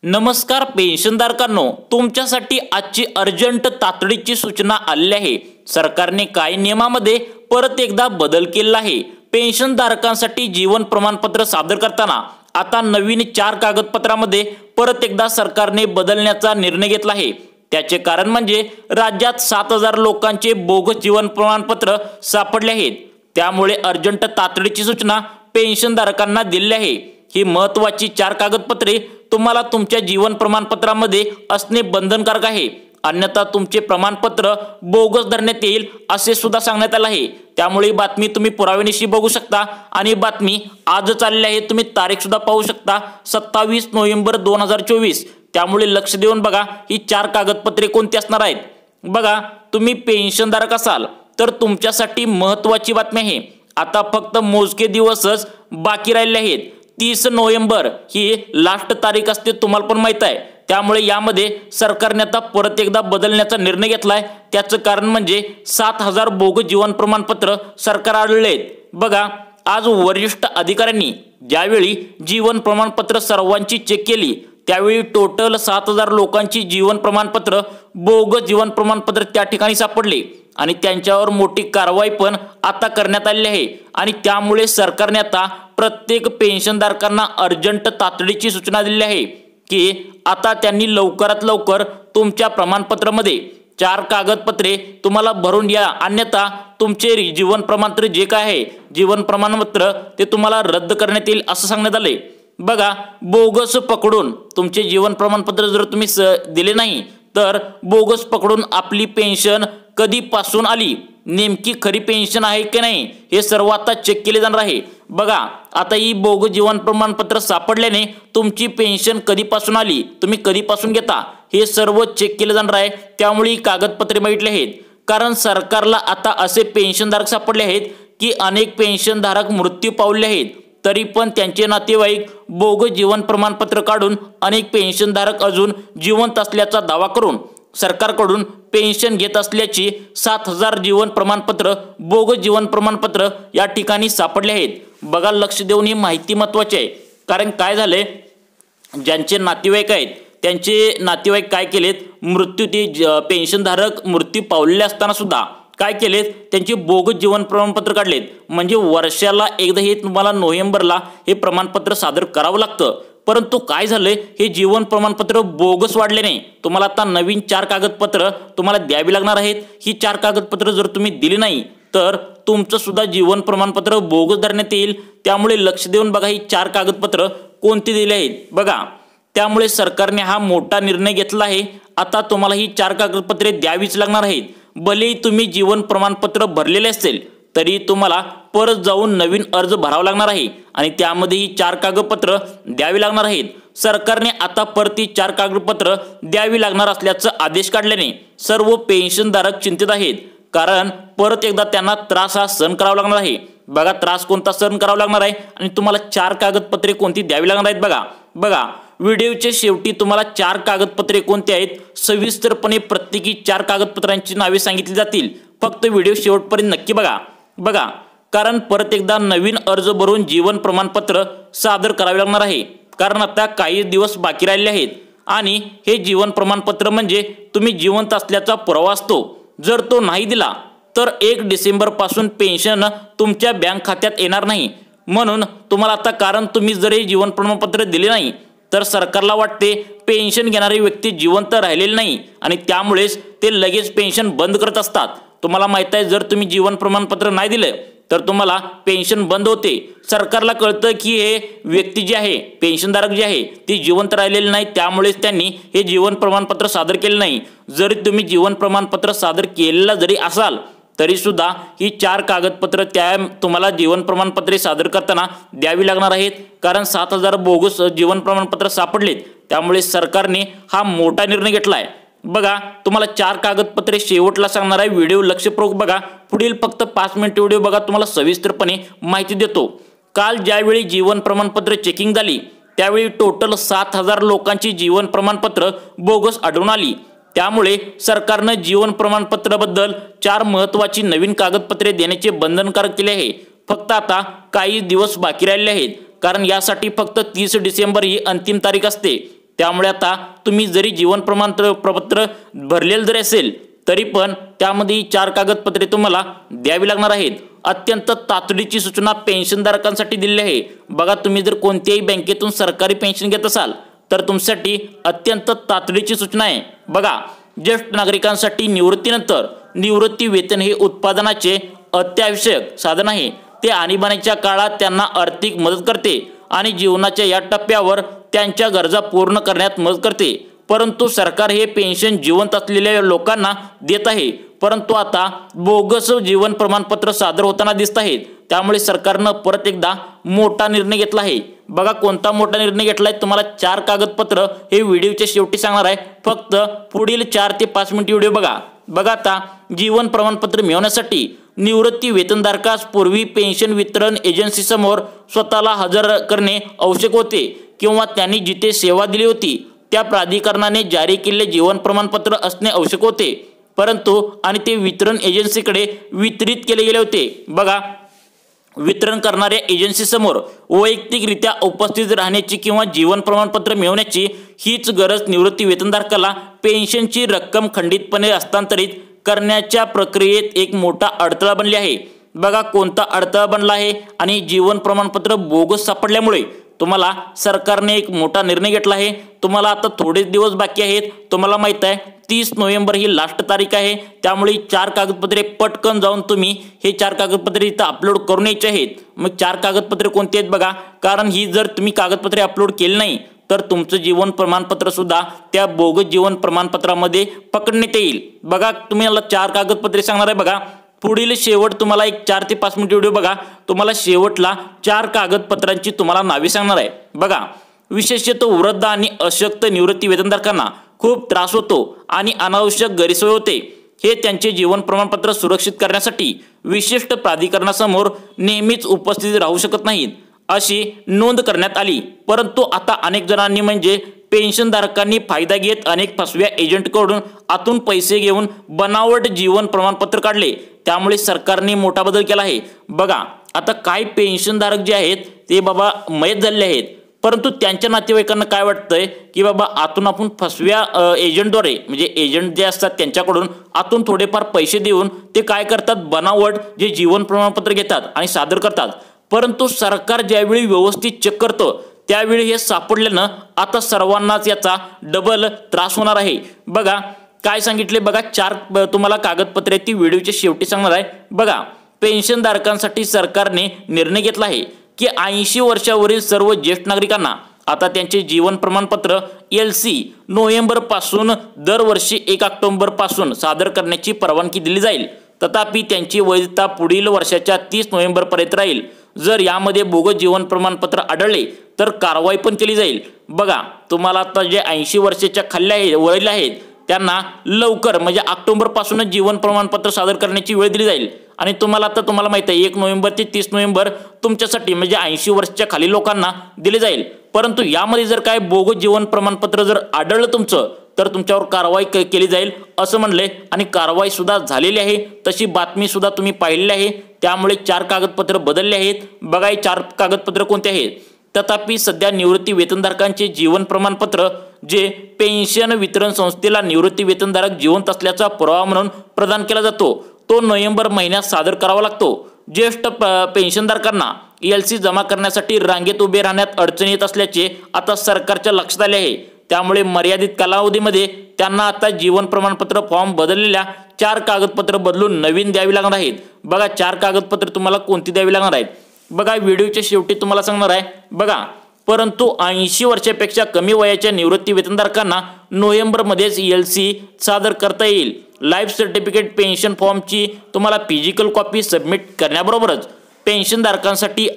नमस्कार पेन्शनधारकांनो, तुमच्यासाठी आजची अर्जंट तातडीची सूचना आली आहे। सरकारने काही नियमामध्ये परत एकदा बदल केला आहे। पेन्शनधारकांसाठी जीवन प्रमाणपत्र सादर करताना आता नवीन 4 कागदपत्रांमध्ये परत एकदा सरकारने बदलण्याचा निर्णय घेतला आहे। त्याचे कारण म्हणजे राज्यात 7000 लोकांचे बोगस जीवन प्रमाणपत्र सापडले आहेत। त्यामुळे अर्जंट तातडीची सूचना पेन्शनधारकांना दिली आहे। ही महत्त्वाची 4 कागदपत्रे तुम्हाला तुमच्या जीवन प्रमाणपत्रामध्ये असणे बंधनकारक आहे, अन्यथा तुमचे प्रमाणपत्र बोगस धरण्यात येईल असे सुद्धा सांगण्यात आले आहे। त्यामुळे ही बातमी तुम्ही पुराव्यानिशी बघू शकता आणि बातमी आजच आलेली आहे। तुम्ही तारीख सुद्धा पाहू शकता 27 नोव्हेंबर 2024। त्यामुळे लक्ष देऊन बघा ही 4 कागदपत्रे कोणती असणार आहेत। बघा, तुम्ही पेन्शनधारक असाल तर तुमच्यासाठी महत्त्वाची बातमी आहे। आता फक्त मोजके दिवसच बाकी राहिले आहेत। 30 नोव्हेंबर ही लास्ट तारीख असते, तुम्हाला पण माहित आहे। त्यामुळे यामध्ये सरकारने आता परत एकदा बदलण्याचा निर्णय घेतलाय। त्याचं कारण म्हणजे 7000 बोगस जीवन प्रमाणपत्र सरकार आढळलेत। बघा, आज वरिष्ठ अधिकाऱ्यांनी ज्यावेळी जीवन प्रमाणपत्र सर्वांची चेक केली त्यावेळी टोटल 7000 लोकांची जीवन प्रमाणपत्र बोगस जीवन प्रमाणपत्र त्या ठिकाणी सापडले आणि त्यांच्यावर मोठी कारवाई पण आता करण्यात आली आहे। आणि त्यामुळे सरकारने आता प्रत्येक पेन्शनधारकांना अर्जंट तातडीची सूचना दिली आहे की आता त्यांनी लवकरात लवकर तुमच्या प्रमाणपत्रामध्ये 4 कागदपत्रे तुम्हाला भरून या, अन्यथा तुमचे जीवन प्रमाणपत्र जे काय आहे जीवन प्रमाणपत्र ते तुम्हाला रद्द करण्यात येईल असं सांगण्यात आले। बघा, बोगस पकडून तुमचे जीवन प्रमाणपत्र जर तुम्ही दिले नाही तर बोगस पकडून आपली पेन्शन कधीपासून आली, नेमकी खरी पेन्शन आहे की नाही हे सर्व आता चेक केले जाणार आहे। बघा, आता ही बोगस जीवन प्रमाणपत्र सापडल्याने तुमची पेन्शन कधीपासून आली, तुम्ही कधीपासून घेता हे सर्व चेक केले जाणार आहे। त्यामुळे कागदपत्रे मागितले आहेत, कारण सरकारला आता असे पेन्शनधारक सापडले आहेत की अनेक पेन्शनधारक मृत्यू पावले आहेत, तरी पण त्यांचे नातेवाईक बोगस जीवन प्रमाणपत्र काढून अनेक पेन्शनधारक अजून जिवंत असल्याचा दावा करून सरकारकडून पेन्शन घेत असल्याची 7000 जीवन प्रमाणपत्र बोगस जीवन प्रमाणपत्र या ठिकाणी सापडले आहेत। बघा, लक्ष देऊन ही माहिती महत्त्वाची आहे, कारण काय झाले, ज्यांचे नातेवाईक आहेत त्यांचे नातेवाईक काय केलेत, ते पेन्शनधारक मृत्यू पावलेले असताना सुद्धा काय केलेत, त्यांचे बोगस जीवन प्रमाणपत्र काढलेत। म्हणजे वर्षाला एकदा हे तुम्हाला नोव्हेंबरला हे प्रमाणपत्र सादर करावं लागतं, परंतु काय झाले, हे जीवन प्रमाणपत्र बोगस वाढल्याने तुम्हाला आता नवीन 4 कागदपत्र तुम्हाला द्यावी लागणार आहेत। ही 4 कागदपत्र जर तुम्ही दिली नाही तर तुमचं सुद्धा जीवन प्रमाणपत्र बोगस धरण्यात येईल। त्यामुळे लक्ष देऊन बघा ही 4 कागदपत्र कोणती दिली आहेत। बघा, त्यामुळे सरकारने हा मोठा निर्णय घेतला आहे। आता तुम्हाला ही 4 कागदपत्रे द्यावीच लागणार आहेत। भले तुम्ही जीवन प्रमाणपत्र भरलेले असेल तरी तुम्हाला परत जाऊन नवीन अर्ज भरावा लागणार आहे आणि त्यामध्ये ही 4 कागदपत्र द्यावी लागणार आहेत। सरकारने आता परत ही 4 कागदपत्र द्यावी लागणार असल्याचा आदेश काढल्याने सर्व पेन्शनधारक चिंतित आहेत, कारण परत एकदा त्यांना त्रास हा सहन करावा लागणार आहे। बघा, त्रास कोणता सहन करावा लागणार आहे आणि तुम्हाला 4 कागदपत्रे कोणती द्यावी लागणार आहेत। बघा, व्हिडिओच्या शेवटी तुम्हाला 4 कागदपत्रे कोणती आहेत सविस्तरपणे प्रत्येकी 4 कागदपत्रांची नावे सांगितली जातील। फक्त व्हिडिओ शेवटपर्यंत नक्की बघा, कारण परत एकदा नवीन अर्ज भरून जीवन प्रमाणपत्र सादर करावे लागणार आहे, कारण आता काही दिवस बाकी राहिले आहेत आणि हे जीवन प्रमाणपत्र म्हणजे तुम्ही जिवंत असल्याचा पुरावा असतो। जर तो नाही दिला तर 1 डिसेंबर पासून पेन्शन तुमच्या बँक खात्यात येणार नाही। म्हणून तुम्हाला आता, कारण तुम्ही जर हे जीवन प्रमाणपत्र दिले नाही तर सरकारला वाटते पेन्शन घेणारी व्यक्ती जिवंत राहिलेली नाही आणि त्यामुळेच ते लगेच पेन्शन बंद करत असतात। तुम्हाला माहित आहे, जर तुम्ही जीवन प्रमाणपत्र नाही दिले तर तुम्हाला पेन्शन बंद होते। सरकारला कळतं की हे व्यक्ती जे आहे, पेन्शनधारक जे आहे ती जिवंत राहिलेली नाही, त्यामुळेच त्यांनी हे जीवन प्रमाणपत्र सादर केले नाही। जरी तुम्ही जीवन प्रमाणपत्र सादर केलेला जरी असाल तरी सुद्धा ही 4 कागदपत्र तुम्हाला जीवन प्रमाणपत्रे सादर करताना द्यावी लागणार आहेत, कारण 7000 बोगस जीवन प्रमाणपत्र सापडलेत। त्यामुळे सरकारने हा मोठा निर्णय घेतलाय। बघा, तुम्हाला 4 कागदपत्रे शेवटला सांगणार आहे। व्हिडिओ लक्षपूर्वक बघा, पुढील फक्त 5 मिनिट व्हिडिओ बघा, तुम्हाला सविस्तरपणे माहिती देतो। काल ज्यावेळी जीवन प्रमाणपत्र चेकिंग झाली त्यावेळी टोटल 7000 लोकांची जीवन प्रमाणपत्र बोगस आढळून आली। त्यामुळे सरकारने जीवन प्रमाणपत्राबद्दल 4 महत्त्वाची नवीन कागदपत्रे देण्याचे बंधनकारक केले आहे। फक्त आता काही दिवस बाकी राहिले आहेत, कारण यासाठी फक्त 30 डिसेंबर ही अंतिम तारीख असते। त्यामुळे आता तुम्ही जरी जीवन प्रमाणपत्र भरलेलं जरी असेल तरी पण त्यामध्ये 4 कागदपत्रे तुम्हाला द्यावी लागणार आहेत। अत्यंत तातडीची सूचना पेन्शनधारकांसाठी दिली आहे। बघा, तुम्ही जर कोणत्याही बँकेतून सरकारी पेन्शन घेत असाल तर तुमच्यासाठी अत्यंत तातडीची सूचना आहे। बघा, ज्येष्ठ नागरिकांसाठी निवृत्तीनंतर निवृत्ती वेतन हे उत्पादनाचे अत्यावश्यक साधन आहे। ते आणीबाणीच्या काळात त्यांना आर्थिक मदत करते आणि जीवनाच्या या टप्प्यावर त्यांच्या गरजा पूर्ण करण्यात मदत करते। परंतु सरकार हे पेन्शन जिवंत असलेल्या लोकांना देत आहे, परंतु आता बोगस जीवन प्रमाणपत्र सादर होताना दिसत आहेत। त्यामुळे सरकारनं परत एकदा मोठा निर्णय घेतला आहे। बघा, कोणता मोठा निर्णय घेतलाय तुम्हाला 4 कागदपत्र हे व्हिडिओच्या शेवटी सांगणार आहे। फक्त पुढील 4 ते 5 मिनिट व्हिडिओ बघा। आता जीवन प्रमाणपत्र मिळवण्यासाठी निवृत्ती वेतनधारकास पूर्वी पेन्शन वितरण एजन्सीसमोर स्वतःला हजर करणे आवश्यक होते किंवा त्यांनी जिथे सेवा दिली होती त्या प्राधिकरणाने जारी केलेले जीवन प्रमाणपत्र असणे आवश्यक होते, परंतु आणि ते वितरण एजन्सीकडे वितरित केले गेले होते। बघा, वितरण करणाऱ्या एजन्सीसमोर वैयक्तिकरित्या उपस्थित राहण्याची किंवा जीवन प्रमाणपत्र मिळवण्याची हीच गरज निवृत्ती वेतनधारकाला पेन्शनची रक्कम खंडितपणे हस्तांतरित करण्याच्या प्रक्रियेत एक मोठा अडथळा बनली आहे। बघा, कोणता अडथळा बनला आहे आणि जीवन प्रमाणपत्र बोगस सापडल्यामुळे तुम्हाला सरकारने एक मोठा निर्णय घेतला आहे। तुम्हाला आता थोडेच दिवस बाकी आहेत। तुम्हाला माहित आहे 30 नोव्हेंबर ही लास्ट तारीख आहे। त्यामुळे 4 कागदपत्रे पटकन जाऊन तुम्ही हे 4 कागदपत्रे इथं अपलोड करून यायचे आहेत। मग 4 कागदपत्रे कोणती आहेत बघा, कारण ही जर तुम्ही कागदपत्रे अपलोड केली नाही तर तुमचं जीवन प्रमाणपत्र सुद्धा त्या बोगस जीवन प्रमाणपत्रामध्ये पकडण्यात येईल। बघा, तुम्ही मला 4 कागदपत्रे सांगणार आहे। बघा, पुढील शेवट तुम्हाला एक 4 ते 5 मिनिट व्हिडिओ बघा। तुम्हाला शेवटला 4 कागदपत्रांची तुम्हाला नावे सांगणार आहे। बघा, विशेषतः वृद्ध आणि अशक्त निवृत्ती वेतनधारकांना खूप त्रास होतो आणि अनावश्यक गैरसोय होते। हे त्यांचे जीवन प्रमाणपत्र सुरक्षित करण्यासाठी विशिष्ट प्राधिकरणासमोर नेहमीच उपस्थित राहू शकत नाहीत अशी नोंद करण्यात आली। परंतु आता अनेक जणांनी म्हणजे पेन्शनधारकांनी फायदा घेत अनेक फसव्या एजंटकडून आतून पैसे घेऊन बनावट जीवन प्रमाणपत्र काढले। त्यामुळे सरकारने मोठा बदल केला आहे। बघा, आता काही पेन्शनधारक जे आहेत ते बाबा मयत झालेले आहेत, परंतु त्यांच्या नातेवाईकांना काय वाटतंय की बाबा आतून आपण फसव्या एजंटद्वारे म्हणजे एजंट जे असतात त्यांच्याकडून आतून थोडेफार पैसे देऊन ते काय करतात, बनावट जे जीवन प्रमाणपत्र घेतात आणि सादर करतात। परंतु सरकार ज्यावेळी व्यवस्थित चेक करतं त्यावेळी हे सापडल्यानं आता सर्वांनाच याचा डबल त्रास होणार आहे। बघा, काय सांगितले बघा, 4 तुम्हाला कागदपत्रे ती व्हिडिओच्या शेवटी सांगणार आहे। बघा, पेन्शनधारकांसाठी सरकारने निर्णय घेतला आहे की 80 वर्षावरील सर्व ज्येष्ठ नागरिकांना आता त्यांचे जीवन प्रमाणपत्र LC नोव्हेंबर पासून दरवर्षी 1 ऑक्टोबर पासून सादर करण्याची परवानगी दिली जाईल। तथापि त्यांची वैधता पुढील वर्षाच्या 30 नोव्हेंबर पर्यंत राहील। जर यामध्ये बोगस जीवन प्रमाणपत्र आढळले तर कारवाई पण केली जाईल। बघा, तुम्हाला आता जे 80 वर्षाच्या खाली वरील आहेत त्यांना लवकर म्हणजे ऑक्टोबर पासूनच जीवन प्रमाणपत्र सादर करण्याची वेळ दिली जाईल। आणि तुम्हाला माहिती आहे 1 नोव्हेंबर ते 30 नोव्हेंबर तुमच्यासाठी म्हणजे 80 वर्षाच्या खाली लोकांना दिले जाईल। परंतु यामध्ये जर काय बोगस जीवन प्रमाणपत्र जर आढळलं तुमचं तर तुमच्यावर कारवाई केली जाईल असं म्हणले आणि कारवाई सुद्धा झालेली आहे। तशी बातमी सुद्धा तुम्ही पाहिलेली आहे। त्यामुळे 4 कागदपत्र बदलले आहेत। बघा, हे 4 कागदपत्र कोणते आहेत? तथापि सध्या निवृत्ती वेतनधारकांचे जीवन प्रमाणपत्र जे पेन्शन वितरण संस्थेला निवृत्ती वेतनधारक जिवंत असल्याचा पुरावा म्हणून प्रदान केला जातो तो नोव्हेंबर महिन्यात सादर करावा लागतो। ज्येष्ठ पेन्शनधारकांना LC जमा करण्यासाठी रांगेत उभे राहण्यात अडचण येत असल्याचे आता सरकारच्या लक्षात आले आहे। त्यामुळे मर्यादित कालावधीमध्ये त्यांना आता जीवन प्रमाणपत्र फॉर्म बदललेल्या 4 कागदपत्र बदलून नवीन द्यावी लागणार आहेत। बघा, 4 कागदपत्र तुम्हाला कोणती द्यावी लागणार आहेत? बघा, व्हिडिओच्या शेवटी तुम्हाला सांगणार आहे। बघा, परंतु 80 वर्षापेक्षा कमी वयाच्या निवृत्ती वेतनधारकांना नोव्हेंबरमध्येच LC सादर करता येईल। लाईफ सर्टिफिकेट पेन्शन फॉर्मची तुम्हाला फिजिकल कॉपी सबमिट करण्याबरोबरच पेन्शनधारकांसाठी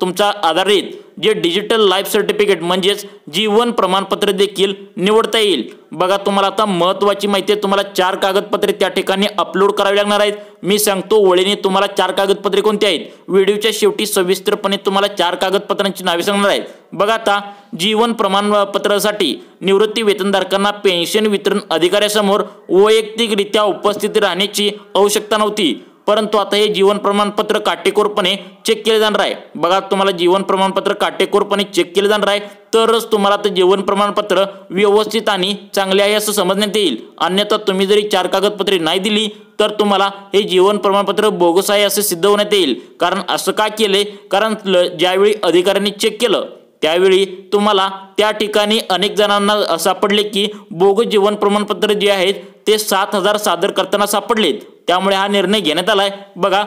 तुमचा आधारित जे डिजिटल लाईफ सर्टिफिकेट म्हणजेच जीवन प्रमाणपत्र देखील निवडता येईल। बघा, तुम्हाला आता महत्त्वाची माहिती आहे, तुम्हाला 4 कागदपत्रे त्या ठिकाणी अपलोड करावी लागणार आहेत। मी सांगतो ओळीने तुम्हाला 4 कागदपत्रे कोणती आहेत। व्हिडिओच्या शेवटी सविस्तरपणे तुम्हाला 4 कागदपत्रांची नावे सांगणार आहेत। बघा, आता जीवन प्रमाणपत्रासाठी निवृत्ती वेतनधारकांना पेन्शन वितरण अधिकाऱ्यासमोर वैयक्तिकरित्या उपस्थित राहण्याची आवश्यकता नव्हती, परंतु आता हे जीवन प्रमाणपत्र काटेकोरपणे चेक केले जाणार आहे। बघा तुम्हाला जीवन प्रमाणपत्र काटेकोरपणे चेक केले जाणार आहे, तरच तुम्हाला ते जीवन प्रमाणपत्र व्यवस्थित आणि चांगले आहे असं समजण्यात येईल। अन्यथा तुम्ही जरी 4 कागदपत्रे नाही दिली तर तुम्हाला हे जीवन प्रमाणपत्र बोगस आहे असे सिद्ध होण्यात येईल। कारण असं का केले, कारण ज्यावेळी अधिकाऱ्यांनी चेक केलं त्यावेळी तुम्हाला त्या ठिकाणी अनेक जणांना सापडले की बोगस जीवन प्रमाणपत्र जे आहेत ते 7,000 सादर करताना सापडलेत। त्यामुळे हा निर्णय घेण्यात आलाय। बघा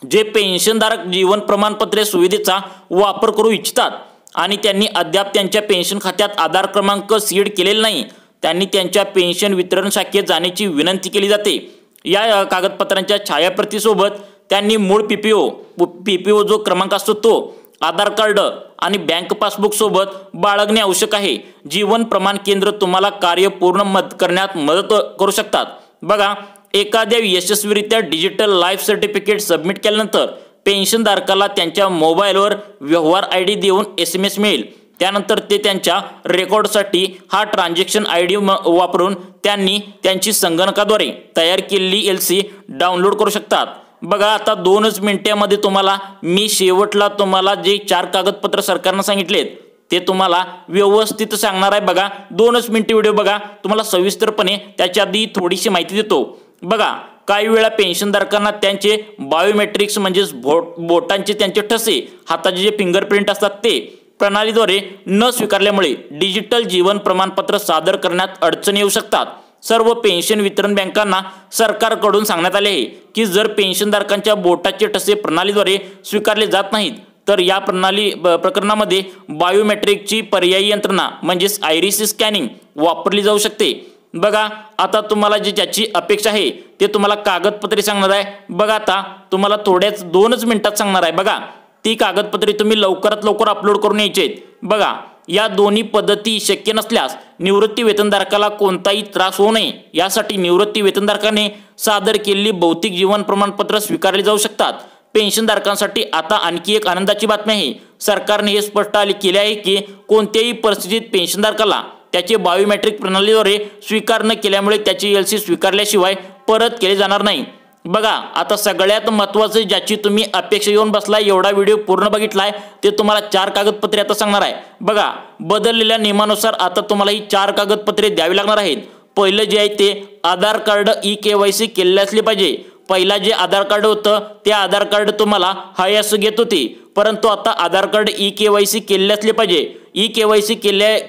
जे पेन्शनधारक जीवन प्रमाणपत्र सुविधेचा वापर करू इच्छितात आणि त्यांनी अद्याप त्यांच्या पेन्शन खात्यात आधार क्रमांक सीड केलेला नाही, त्यांनी त्यांच्या पेन्शन वितरण शाखेत जाण्याची विनंती केली जाते। या कागदपत्रांच्या छायाप्रतीसोबत त्यांनी मूळ पीपीओ जो क्रमांक असतो तो, आधार कार्ड आणि बँक पासबुक सोबत बाळगणे आवश्यक आहे। जीवन प्रमाण केंद्र तुम्हाला कार्य पूर्ण करण्यात मदत करू शकतात। बघा एखाद्या यशस्वीरित्या डिजिटल लाईफ सर्टिफिकेट सबमिट केल्यानंतर पेन्शनधारकाला त्यांच्या मोबाईलवर व्यवहार ID देऊन SMS मिळेल। त्यानंतर ते त्यांच्या रेकॉर्डसाठी हा ट्रान्झॅक्शन ID वापरून त्यांनी त्यांची संगणकाद्वारे तयार केलेली LC डाउनलोड करू शकतात। बघा आता 2च मिनिटांमध्ये तुम्हाला मी शेवटला तुम्हाला जे 4 कागदपत्र सरकारने सांगितलेत ते तुम्हाला व्यवस्थित सांगणार आहे। बघा 2च मिनिट व्हिडिओ बघा, तुम्हाला सविस्तरपणे त्याच्या आधी थोडीशी माहिती देतो। बघा काही वेळा पेन्शनधारकांना त्यांचे बायोमेट्रिक्स म्हणजेच बोटांचे त्यांचे ठसे, हाताचे जे फिंगरप्रिंट असतात ते प्रणालीद्वारे न स्वीकारल्यामुळे डिजिटल जीवन प्रमाणपत्र सादर करण्यात अडचणी येऊ शकतात। सर्व पेन्शन वितरण बँकांना सरकारकडून सांगण्यात आले आहे की जर पेन्शनधारकांच्या बोटाचे ठसे प्रणालीद्वारे स्वीकारले जात नाहीत तर या प्रकरणामध्ये बायोमेट्रिकची पर्यायी यंत्रणा म्हणजेच आयरिस स्कॅनिंग वापरली जाऊ शकते। बघा आता तुम्हाला ज्याची अपेक्षा आहे ते तुम्हाला कागदपत्रे सांगणार आहे। बघा आता तुम्हाला थोड्याच 2च मिनिटात सांगणार आहे। बघा ती कागदपत्रे तुम्ही लवकरात लवकर अपलोड करून यायची आहेत। बघा या दोन्ही पद्धती शक्य नसल्यास निवृत्ती वेतनधारकाला कोणताही त्रास होऊ नये यासाठी निवृत्ती वेतनधारकाने सादर केलेली भौतिक जीवन प्रमाणपत्र स्वीकारले जाऊ शकतात। पेन्शनधारकांसाठी आता आणखी एक आनंदाची बातमी आहे। सरकारने हे स्पष्ट केले आहे की कोणत्याही परिस्थितीत पेन्शनधारकाला त्याचे बायोमेट्रिक प्रणालीद्वारे स्वीकार न केल्यामुळे त्याची LC स्वीकारल्याशिवाय परत केले जाणार नाही। बघा आता सगळ्यात महत्त्वाचं ज्याची तुम्ही अपेक्षा घेऊन बसलाय, एवढा व्हिडिओ पूर्ण बघितलाय, ते तुम्हाला 4 कागदपत्रे आता सांगणार आहे। बघा बदललेल्या नियमानुसार आता तुम्हाला ही 4 कागदपत्रे द्यावी लागणार आहेत। पहिलं जे आहे ते आधार कार्ड eKYC केलेले असले पाहिजे। पहिला जे आधार कार्ड होतं ते आधार कार्ड तुम्हाला हाय असं घेत होते, परंतु आता आधार कार्ड eKYC केलेले असले पाहिजे। eKYC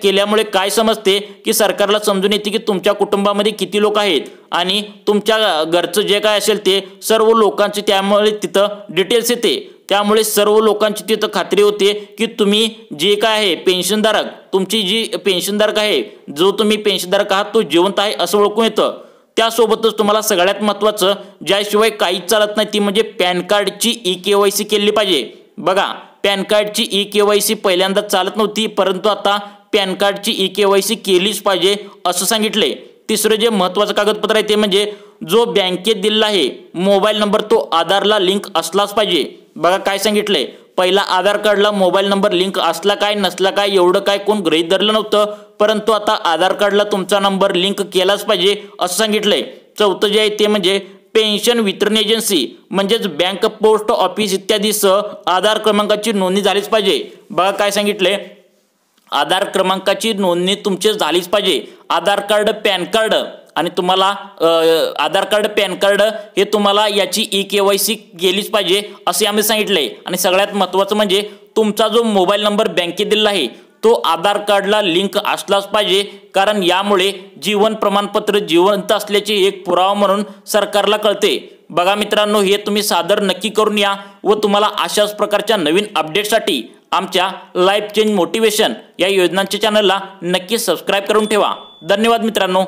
केल्यामुळे काय समजते की सरकारला समजून येते की तुमच्या कुटुंबामध्ये किती लोक आहेत आणि तुमच्या घरचं जे काय असेल ते सर्व लोकांचे त्यामुळे तिथं डिटेल्स येते। त्यामुळे सर्व लोकांची तिथं खात्री होते की तुम्ही जे काय आहे पेन्शनधारक, तुमची जी पेन्शनधारक आहे, जो तुम्ही पेन्शनधारक आहात तो जिवंत आहे असं ओळखून येतं। त्यासोबतच तुम्हाला सगळ्यात महत्त्वाचं ज्याशिवाय काहीच चालत नाही ती म्हणजे पॅन कार्डची eKYC केली पाहिजे। बघा पॅन कार्डची eKYC पहिल्यांदा चालत नव्हती, परंतु आता पॅन कार्डची eKYC केलीच पाहिजे असं सांगितले। तिसरं जे महत्त्वाचं कागदपत्र आहे ते म्हणजे जो बँकेत दिलेला आहे मोबाईल नंबर तो आधारला लिंक असलाच पाहिजे। बघा काय सांगितलंय, पहिला आधार कार्डला मोबाईल नंबर लिंक असला काय नसला काय एवढं काय कोण गृहीत धरलं नव्हतं, परंतु आता आधार कार्डला तुमचा नंबर लिंक केलाच पाहिजे असं सांगितलंय। चौथं जे आहे ते म्हणजे पेन्शन वितरण एजन्सी म्हणजेच बँक, पोस्ट ऑफिस इत्यादीसह आधार क्रमांकाची नोंदणी झालीच पाहिजे। बघा काय सांगितलंय, आधार क्रमांकाची नोंदणी तुमची झालीच पाहिजे। आधार कार्ड, पॅन कार्ड आणि तुम्हाला आधार कार्ड, पॅन कार्ड हे तुम्हाला याची eKYC केलीच पाहिजे असे आम्ही सांगितले। आणि सगळ्यात महत्त्वाचं म्हणजे तुमचा जो मोबाईल नंबर बँकेत दिलेला आहे तो आधार कार्डला लिंक असलाच पाहिजे, कारण यामुळे जीवन प्रमाणपत्र जिवंत असल्याचे एक पुरावा म्हणून सरकारला कळते। बघा मित्रांनो, हे तुम्ही सादर नक्की करून या व तुम्हाला अशाच प्रकारच्या नवीन अपडेटसाठी आमच्या लाईफ चेंज मोटिवेशन या योजनांच्या चॅनलला नक्की सबस्क्राईब करून ठेवा। धन्यवाद मित्रांनो।